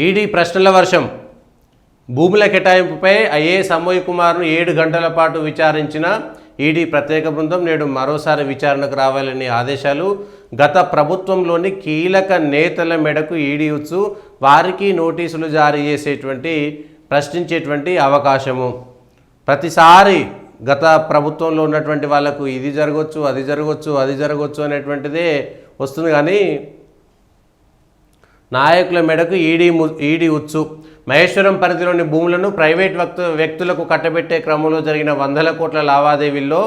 ED ప్రశ్నల వర్షం. భూముల కేటాయింపుపై ఐఏఎస్ అమోయ్ కుమార్ను 7 గంటల పాటు విచారించిన ఈడీ ప్రత్యేక బృందం నేడు మరోసారి విచారణకు రావాలని ఆదేశాలు. గత ప్రభుత్వంలోని కీలక నేతల మెడకు ఈడీ ఉచ్చు, వారికి నోటీసులు జారీ ప్రశ్నించేటువంటి అవకాశము. ప్రతిసారి గత ప్రభుత్వంలో ఉన్నటువంటి వాళ్ళకు ఇది జరగవచ్చు, అది జరగవచ్చు, అది జరగవచ్చు అనేటువంటిదే వస్తుంది. కానీ నాయకుల మెడకు ఈడీ ఉచ్చు. మహేశ్వరం పరిధిలోని భూములను ప్రైవేట్ వ్యక్తులకు కట్టబెట్టే క్రమంలో జరిగిన 100ల కోట్ల లావాదేవీల్లో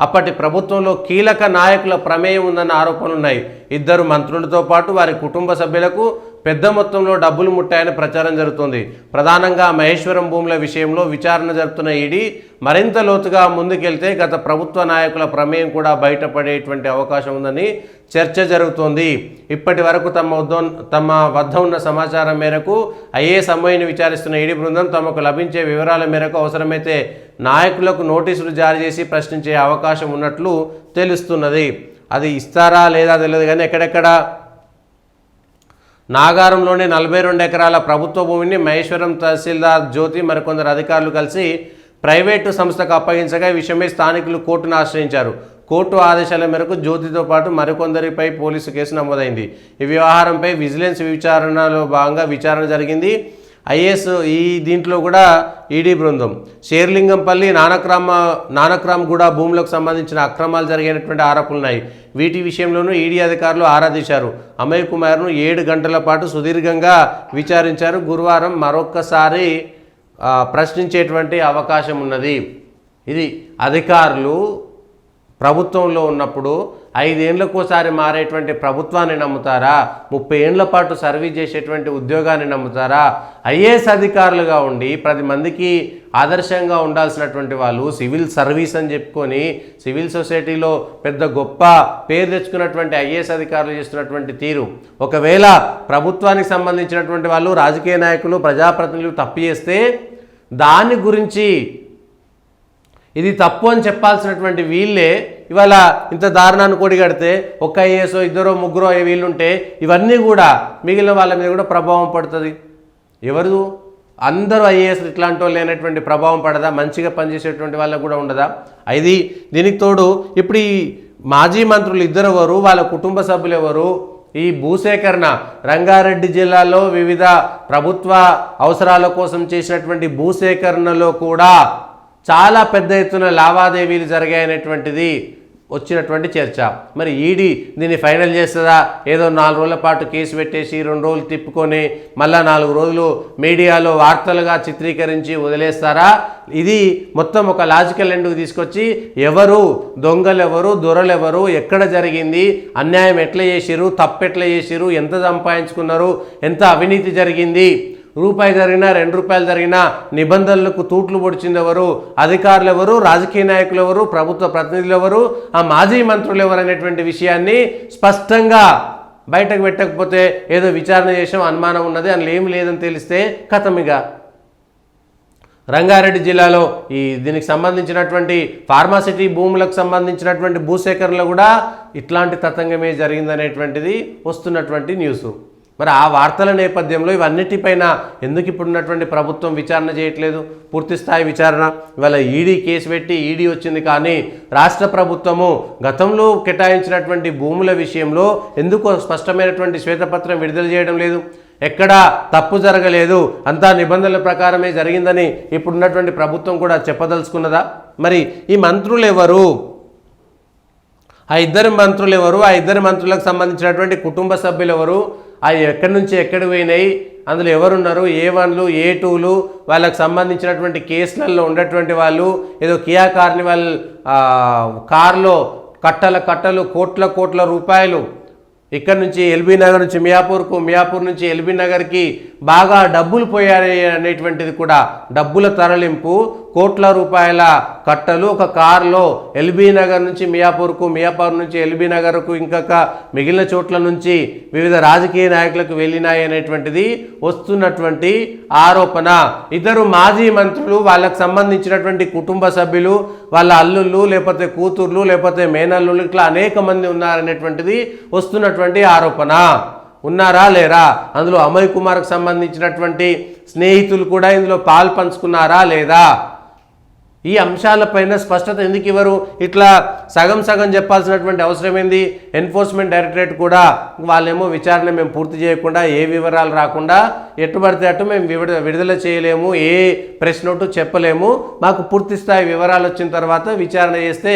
అప్పటి ప్రభుత్వంలో కీలక నాయకుల ప్రమేయం ఉందన్న ఆరోపణలున్నాయి. 2 మంత్రులతో పాటు వారి కుటుంబ సభ్యులకు పెద్ద మొత్తంలో డబ్బులు ముట్టాయని ప్రచారం జరుగుతుంది. ప్రధానంగా మహేశ్వరం భూముల విషయంలో విచారణ జరుపుతున్న ఈడీ మరింత లోతుగా ముందుకెళ్తే గత ప్రభుత్వ నాయకుల ప్రమేయం కూడా బయటపడేటువంటి అవకాశం ఉందని చర్చ జరుగుతోంది. ఇప్పటి వరకు తమ వద్ద ఉన్న సమాచారం మేరకు ఐఏఎస్ అమోయ్ని విచారిస్తున్న ఈడీ బృందం తమకు లభించే వివరాల మేరకు అవసరమైతే నాయకులకు నోటీసులు జారీ చేసి ప్రశ్నించే అవకాశం ఉన్నట్లు తెలుస్తున్నది. అది ఇస్తారా లేదా తెలియదు. కానీ ఎక్కడెక్కడ నాగారంలోని 42 ఎకరాల ప్రభుత్వ భూమిని మహేశ్వరం తహసీల్దార్ జ్యోతి మరికొందరు అధికారులు కలిసి ప్రైవేటు సంస్థకు అప్పగించగా ఈ విషయమై స్థానికులు కోర్టును ఆశ్రయించారు. కోర్టు ఆదేశాల మేరకు జ్యోతితో పాటు మరికొందరిపై పోలీసు కేసు నమోదైంది. ఈ వ్యవహారంపై విజిలెన్స్ విచారణలో భాగంగా విచారణ జరిగింది. ఐఏఎస్ దీంట్లో కూడా ఈడీ బృందం షేర్లింగంపల్లి నానక్రామ్ గూడ భూములకు సంబంధించిన అక్రమాలు జరిగినటువంటి ఆరోపణలున్నాయి. వీటి విషయంలోనూ ఈడీ అధికారులు ఆరా తీశారు. అమోయ్ కుమార్ను 7 గంటల పాటు సుదీర్ఘంగా విచారించారు. గురువారం మరొక్కసారి ప్రశ్నించేటువంటి అవకాశం ఉన్నది. ఇది అధికారులు ప్రభుత్వంలో ఉన్నప్పుడు 5 ఏళ్లకోసారి మారేటువంటి ప్రభుత్వాన్ని నమ్ముతారా? 30 ఏళ్ల పాటు సర్వీస్ చేసేటువంటి ఉద్యోగాన్ని నమ్ముతారా? ఐఏఎస్ అధికారులుగా ఉండి 10 మందికి ఆదర్శంగా ఉండాల్సినటువంటి వాళ్ళు సివిల్ సర్వీస్ అని చెప్పుకొని సివిల్ సొసైటీలో పెద్ద గొప్ప పేరు తెచ్చుకున్నటువంటి ఐఏఎస్ అధికారులు చేస్తున్నటువంటి తీరు, ఒకవేళ ప్రభుత్వానికి సంబంధించినటువంటి వాళ్ళు రాజకీయ నాయకులు ప్రజాప్రతినిధులు తప్పు చేస్తే దాని గురించి ఇది తప్పు అని చెప్పాల్సినటువంటి వీళ్ళే ఇవాళ ఇంత దారుణాన్ని కొడిగడితే ఒక ఐఏఎస్ 2 3 వీళ్ళుంటే ఇవన్నీ కూడా మిగిలిన వాళ్ళ మీద కూడా ప్రభావం పడుతుంది. ఎవరు అందరూ ఐఏఎస్ ఇట్లాంటి వాళ్ళు లేనటువంటి ప్రభావం పడదా? మంచిగా పనిచేసేటువంటి వాళ్ళకు కూడా ఉండదా? దీనికి తోడు ఇప్పుడు ఈ మాజీ మంత్రులు 2 ఎవరు, వాళ్ళ కుటుంబ సభ్యులు ఎవరు? ఈ భూసేకరణ రంగారెడ్డి జిల్లాలో వివిధ ప్రభుత్వ అవసరాల కోసం చేసినటువంటి భూసేకరణలో కూడా చాలా పెద్ద ఎత్తున లావాదేవీలు జరిగాయనేటువంటిది వచ్చినటువంటి చర్చ. మరి ఈడీ దీన్ని ఫైనల్ చేస్తుందా? ఏదో 4 రోజుల పాటు కేసు పెట్టేసి 2 రోజులు తిప్పుకొని మళ్ళా 4 రోజులు మీడియాలో వార్తలుగా చిత్రీకరించి వదిలేస్తారా? ఇది మొత్తం ఒక లాజికల్ ఎండ్కు తీసుకొచ్చి ఎవరు దొంగలెవరు, దొరలెవరు, ఎక్కడ జరిగింది, అన్యాయం ఎట్లా చేసిరు, తప్పు ఎట్లా చేసిరు, ఎంత సంపాదించుకున్నారు, ఎంత అవినీతి జరిగింది, రూపాయి జరిగినా 2 రూపాయలు జరిగినా నిబంధనలకు తూట్లు పొడిచింది ఎవరు, అధికారులు ఎవరు, రాజకీయ నాయకులు ఎవరు, ప్రభుత్వ ప్రతినిధులు ఎవరు, ఆ మాజీ మంత్రులు ఎవరు అనేటువంటి విషయాన్ని స్పష్టంగా బయటకు పెట్టకపోతే ఏదో విచారణ చేసాం అనుమానం ఉన్నది అని ఏం లేదని తెలిస్తే కథమిగా రంగారెడ్డి జిల్లాలో దీనికి సంబంధించినటువంటి ఫార్మాసిటీ భూములకు సంబంధించినటువంటి భూసేకరణలో కూడా ఇట్లాంటి తతంగమే జరిగిందనేటువంటిది వస్తున్నటువంటి న్యూస్. మరి ఆ వార్తల నేపథ్యంలో ఇవన్నిటిపైన ఎందుకు ఇప్పుడున్నటువంటి ప్రభుత్వం విచారణ చేయట్లేదు? పూర్తి స్థాయి విచారణ ఇవాళ ఈడీ కేసు పెట్టి ఈడీ వచ్చింది, కానీ రాష్ట్ర ప్రభుత్వము గతంలో కేటాయించినటువంటి భూముల విషయంలో ఎందుకు స్పష్టమైనటువంటి శ్వేతపత్రం విడుదల చేయడం లేదు? ఎక్కడా తప్పు జరగలేదు, అంతా నిబంధనల ప్రకారమే జరిగిందని ఇప్పుడున్నటువంటి ప్రభుత్వం కూడా చెప్పదలుచుకున్నదా? మరి ఈ మంత్రులు ఎవరు? ఆ 2 మంత్రులు ఎవరు? ఆ 2 మంత్రులకు సంబంధించినటువంటి కుటుంబ సభ్యులు ఎవరు? అవి ఎక్కడి నుంచి ఎక్కడికి పోయినాయి? అందులో ఎవరున్నారు? A1లు A2లు, వాళ్ళకు సంబంధించినటువంటి కేసులలో ఉన్నటువంటి వాళ్ళు, ఏదో కియా కార్నివల్ కార్లో కట్టలు కోట్ల రూపాయలు ఇక్కడ నుంచి ఎల్బీ నగర్ నుంచి మియాపూర్కు, మియాపూర్ నుంచి ఎల్బీ నగర్కి బాగా డబ్బులు పోయాయి అనేటువంటిది కూడా, డబ్బుల తరలింపు, కోట్ల రూపాయల కట్టలు ఒక కారులో ఎల్బీ నగర్ నుంచి మియాపూర్కు, మియాపూర్ నుంచి ఎల్బీ నగర్కు, ఇంకొక మిగిలిన చోట్ల నుంచి వివిధ రాజకీయ నాయకులకు వెళ్ళినాయి అనేటువంటిది వస్తున్నటువంటి ఆరోపణ. 2 మాజీ మంత్రులు, వాళ్ళకు సంబంధించినటువంటి కుటుంబ సభ్యులు, వాళ్ళ అల్లుళ్ళు లేకపోతే కూతుర్లు లేకపోతే మేనల్లుళ్ళు, ఇట్లా అనేక మంది ఉన్నారనేటువంటిది వస్తున్నటువంటి ఆరోపణ. ఉన్నారా లేరా, అందులో అమయ్ కుమార్కు సంబంధించినటువంటి స్నేహితులు కూడా ఇందులో పాలు పంచుకున్నారా లేదా, ఈ అంశాలపైన స్పష్టత ఎందుకు ఇవ్వరు? ఇట్లా సగం సగం చెప్పాల్సినటువంటి అవసరం ఏంది? ఎన్ఫోర్స్మెంట్ డైరెక్టరేట్ కూడా వాళ్ళేమో విచారణ మేము పూర్తి చేయకుండా, ఏ వివరాలు రాకుండా ఎటు పడితే అటు మేము విడుదల చేయలేము, ఏ ప్రెస్ నోటు చెప్పలేము, మాకు పూర్తి స్థాయి వివరాలు వచ్చిన తర్వాత విచారణ చేస్తే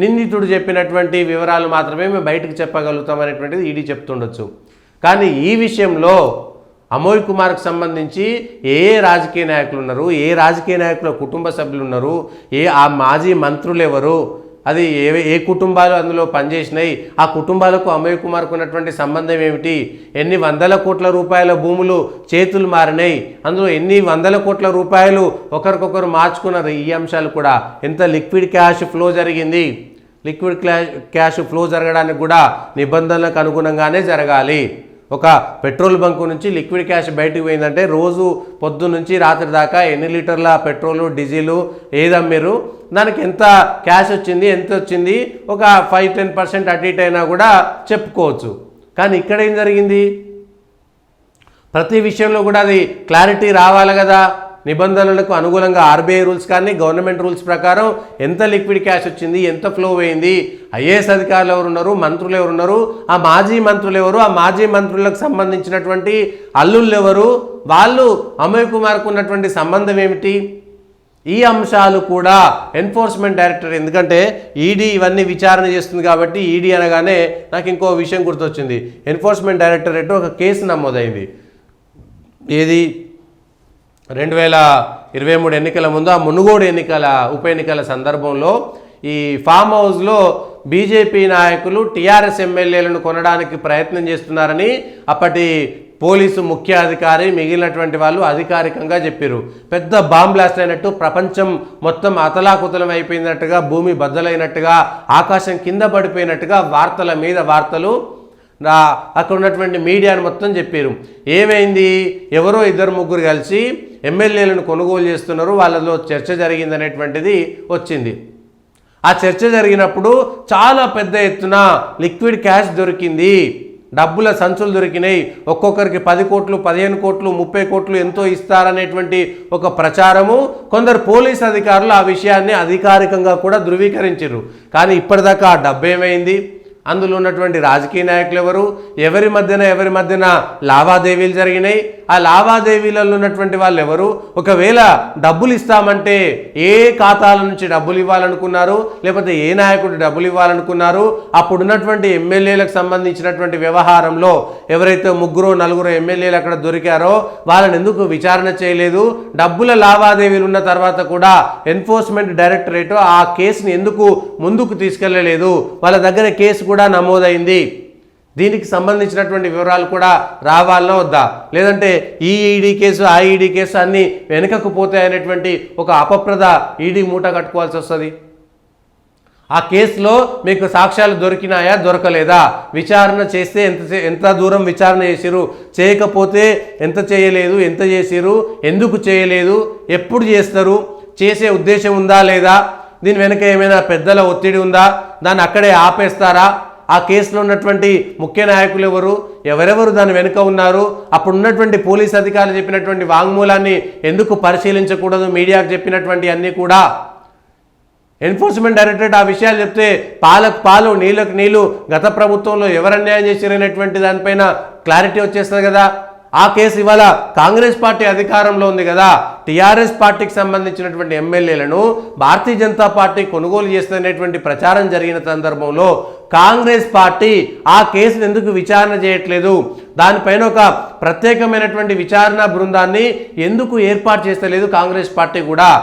నిందితుడు చెప్పినటువంటి వివరాలు మాత్రమే మేము బయటకు చెప్పగలుగుతాం అనేటువంటిది ఈడీ చెప్తుండొచ్చు. కానీ ఈ విషయంలో అమోయ్ కుమార్కు సంబంధించి ఏ రాజకీయ నాయకులు ఉన్నారు, ఏ రాజకీయ నాయకుల కుటుంబ సభ్యులు ఉన్నారు, ఆ మాజీ మంత్రులు ఎవరు, అది ఏ కుటుంబాలు అందులో పనిచేసినాయి, ఆ కుటుంబాలకు అమోయ్ కుమార్కు ఉన్నటువంటి సంబంధం ఏమిటి, ఎన్ని వందల కోట్ల రూపాయల భూములు చేతులు మారినాయి, అందులో ఎన్ని వందల కోట్ల రూపాయలు ఒకరికొకరు మార్చుకున్నారు, ఈ అంశాలు కూడా, ఎంత లిక్విడ్ క్యాష్ ఫ్లో జరిగింది, లిక్విడ్ క్యాష్ ఫ్లో జరగడానికి కూడా నిబంధనలకు అనుగుణంగానే జరగాలి. ఒక పెట్రోల్ బంకు నుంచి లిక్విడ్ క్యాష్ బయటకు పోయిందంటే రోజు పొద్దు నుంచి రాత్రి దాకా ఎన్ని లీటర్ల పెట్రోలు డీజిలు ఏదమ్మిరు, దానికి ఎంత క్యాష్ వచ్చింది, ఎంత వచ్చింది, ఒక 5-10% అటు ఇటు అయినా కూడా చెప్పుకోవచ్చు. కానీ ఇక్కడ ఏం జరిగింది? ప్రతి విషయంలో కూడా అది క్లారిటీ రావాలి కదా. నిబంధనలకు అనుగుణంగా ఆర్బీఐ రూల్స్ కానీ గవర్నమెంట్ రూల్స్ ప్రకారం ఎంత లిక్విడ్ క్యాష్ వచ్చింది, ఎంత ఫ్లో అయింది, ఐఏఎస్ అధికారులు ఎవరు ఉన్నారు, మంత్రులు ఎవరు ఉన్నారు, ఆ మాజీ మంత్రులు ఎవరు, ఆ మాజీ మంత్రులకు సంబంధించినటువంటి అల్లుళ్ళు ఎవరు, వాళ్ళు అమోయ్ కుమార్కు ఉన్నటువంటి సంబంధం ఏమిటి, ఈ అంశాలు కూడా ఎన్ఫోర్స్మెంట్ డైరెక్టర్, ఎందుకంటే ఈడీ ఇవన్నీ విచారణ చేస్తుంది కాబట్టి ఈడీ అనగానే నాకు ఇంకో విషయం గుర్తొచ్చింది. ఎన్ఫోర్స్మెంట్ డైరెక్టరేట్ ఒక కేసు నమోదైంది. ఏది 2023 ఎన్నికల ముందు, ఆ మునుగోడు ఉప ఎన్నికల సందర్భంలో ఈ ఫామ్ హౌస్లో బీజేపీ నాయకులు టీఆర్ఎస్ ఎమ్మెల్యేలను కొనడానికి ప్రయత్నం చేస్తున్నారని అప్పటి పోలీసు ముఖ్య అధికారి మిగిలినటువంటి వాళ్ళు అధికారికంగా చెప్పారు. పెద్ద బాంబ్ బ్లాస్ట్ అయినట్టు, ప్రపంచం మొత్తం అతలాకుతలం అయిపోయినట్టుగా, భూమి బద్దలైనట్టుగా, ఆకాశం కింద పడిపోయినట్టుగా వార్తల మీద వార్తలు అక్కడ ఉన్నటువంటి మీడియాను మొత్తం చెప్పారు. ఏమైంది? ఎవరో 2-3 కలిసి ఎమ్మెల్యేలను కొనుగోలు చేస్తున్నారు, వాళ్ళలో చర్చ జరిగిందనేటువంటిది వచ్చింది. ఆ చర్చ జరిగినప్పుడు చాలా పెద్ద ఎత్తున లిక్విడ్ క్యాష్ దొరికింది, డబ్బుల సంచులు దొరికినాయి, ఒక్కొక్కరికి 10 కోట్లు, 15 కోట్లు, 30 కోట్లు ఎంతో ఇస్తారనేటువంటి ఒక ప్రచారము, కొందరు పోలీస్ అధికారులు ఆ విషయాన్ని అధికారికంగా కూడా ధృవీకరించారు. కానీ ఇప్పటిదాకా ఆ డబ్బు ఏమైంది, అందులో ఉన్నటువంటి రాజకీయ నాయకులు ఎవరు, ఎవరి మధ్యన లావాదేవీలు జరిగినాయి, ఆ లావాదేవీలలో ఉన్నటువంటి వాళ్ళు ఎవరు, ఒకవేళ డబ్బులు ఇస్తామంటే ఏ ఖాతాల నుంచి డబ్బులు ఇవ్వాలనుకున్నారు, లేకపోతే ఏ నాయకుడు డబ్బులు ఇవ్వాలనుకున్నారు, అప్పుడున్నటువంటి ఎమ్మెల్యేలకు సంబంధించినటువంటి వ్యవహారంలో ఎవరైతే 3-4 ఎమ్మెల్యేలు అక్కడ దొరికారో వాళ్ళని ఎందుకు విచారణ చేయలేదు, డబ్బుల లావాదేవీలు ఉన్న తర్వాత కూడా ఎన్ఫోర్స్మెంట్ డైరెక్టరేట్ ఆ కేసుని ఎందుకు ముందుకు తీసుకెళ్లలేదు, వాళ్ళ దగ్గర కేసు కూడా నమోదైంది, దీనికి సంబంధించినటువంటి వివరాలు కూడా రావాలన్నా వద్దా, లేదంటే ఈ ఈడీ కేసు ఆ ఈడీ కేసు అన్నీ వెనుకకు పోతాయనేటువంటి ఒక అపప్రద ఈడీ మూట కట్టుకోవాల్సి వస్తుంది. ఆ కేసులో మీకు సాక్ష్యాలు దొరికినాయా, దొరకలేదా, విచారణ చేస్తే ఎంత దూరం విచారణ చేసిరు, చేయకపోతే ఎంత చేయలేదు, ఎంత చేసిరు, ఎందుకు చేయలేదు, ఎప్పుడు చేస్తారు, చేసే ఉద్దేశం ఉందా లేదా, దీని వెనుక ఏమైనా పెద్దల ఒత్తిడి ఉందా, దాన్ని అక్కడే ఆపేస్తారా, ఆ కేసులో ఉన్నటువంటి ముఖ్య నాయకులు ఎవరెవరు దాని వెనుక ఉన్నారు, అప్పుడు ఉన్నటువంటి పోలీస్ అధికారులు చెప్పినటువంటి వాంగ్మూలాన్ని ఎందుకు పరిశీలించకూడదు, మీడియాకు చెప్పినటువంటి అన్నీ కూడా. ఎన్ఫోర్స్మెంట్ డైరెక్టరేట్ ఆ విషయాలు చెప్తే పాలకు పాలు నీళ్ళకు నీళ్ళు, గత ప్రభుత్వంలో ఎవరు అన్యాయం చేశారనేటువంటి దానిపైన క్లారిటీ వచ్చేస్తుంది కదా. ఆ కేసు ఇవాళ కాంగ్రెస్ పార్టీ అధికారంలో ఉంది కదా, టీఆర్ఎస్ పార్టీకి సంబంధించినటువంటి ఎమ్మెల్యేలను భారతీయ జనతా పార్టీ కొనుగోలు చేస్తున్నటువంటి ప్రచారం జరిగిన సందర్భంలో కాంగ్రెస్ పార్టీ ఆ కేసును ఎందుకు విచారణ చేయట్లేదు, దానిపైన ఒక ప్రత్యేకమైనటువంటి విచారణ బృందాన్ని ఎందుకు ఏర్పాటు చేస్తలేదు కాంగ్రెస్ పార్టీ కూడా.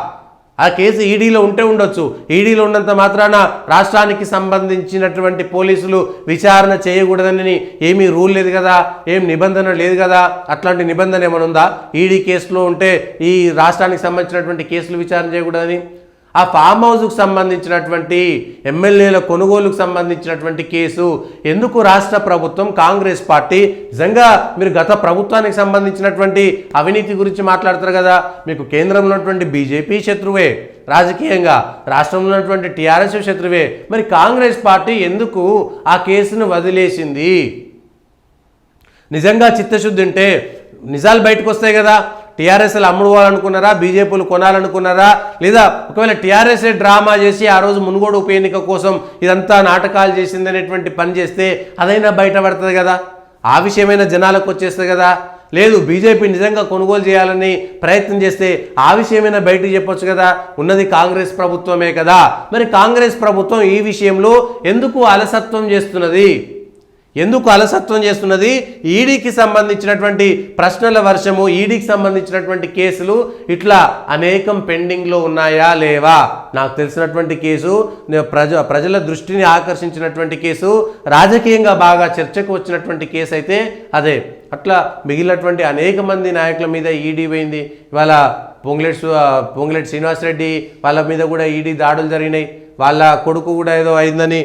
ఆ కేసు ఈడీలో ఉంటే ఉండొచ్చు, ఈడీలో ఉన్నంత మాత్రాన రాష్ట్రానికి సంబంధించినటువంటి పోలీసులు విచారణ చేయకూడదని ఏమీ రూల్ లేదు కదా, ఏం నిబంధన లేదు కదా. అట్లాంటి నిబంధన ఏమైనా ఉందా? ఈడీ కేసులో ఉంటే ఈ రాష్ట్రానికి సంబంధించినటువంటి కేసులు విచారణ చేయకూడదని. ఆ ఫామ్ హౌస్కు సంబంధించినటువంటి ఎమ్మెల్యేల కొనుగోలుకు సంబంధించినటువంటి కేసు ఎందుకు రాష్ట్ర ప్రభుత్వం, కాంగ్రెస్ పార్టీ, నిజంగా మీరు గత ప్రభుత్వానికి సంబంధించినటువంటి అవినీతి గురించి మాట్లాడతారు కదా, మీకు కేంద్రంలో ఉన్నటువంటి బీజేపీ శత్రువే రాజకీయంగా, రాష్ట్రంలో ఉన్నటువంటి టీఆర్ఎస్ శత్రువే, మరి కాంగ్రెస్ పార్టీ ఎందుకు ఆ కేసును వదిలేసింది? నిజంగా చిత్తశుద్ధి ఉంటే నిజాలు బయటకు వస్తాయి కదా. టీఆర్ఎస్లు అమ్ముకోవాలనుకున్నారా, బీజేపీలు కొనాలనుకున్నారా, లేదా ఒకవేళ టీఆర్ఎస్ఏ డ్రామా చేసి ఆ రోజు మునుగోడు ఉప ఎన్నిక కోసం ఇదంతా నాటకాలు చేసిందనేటువంటి పని చేస్తే అదైనా బయటపడుతుంది కదా, ఆ విషయమైనా జనాలకు వచ్చేస్తుంది కదా. లేదు బీజేపీ నిజంగా కొనుగోలు చేయాలని ప్రయత్నం చేస్తే ఆ విషయమైనా బయటకు చెప్పొచ్చు కదా. ఉన్నది కాంగ్రెస్ ప్రభుత్వమే కదా. మరి కాంగ్రెస్ ప్రభుత్వం ఈ విషయంలో ఎందుకు అలసత్వం చేస్తున్నది? ఈడీకి సంబంధించినటువంటి ప్రశ్నల వర్షము, ఈడీకి సంబంధించినటువంటి కేసులు ఇట్లా అనేకం పెండింగ్లో ఉన్నాయా లేవా? నాకు తెలిసినటువంటి కేసు, ప్రజల దృష్టిని ఆకర్షించినటువంటి కేసు, రాజకీయంగా బాగా చర్చకు వచ్చినటువంటి కేసు అయితే అదే. అట్లా మిగిలినటువంటి అనేక మంది నాయకుల మీద ఈడీ పోయింది. ఇవాళ పొంగులేటి శ్రీనివాసరెడ్డి వాళ్ళ మీద కూడా ఈడీ దాడులు జరిగినాయి. వాళ్ళ కొడుకు కూడా ఏదో అయిందని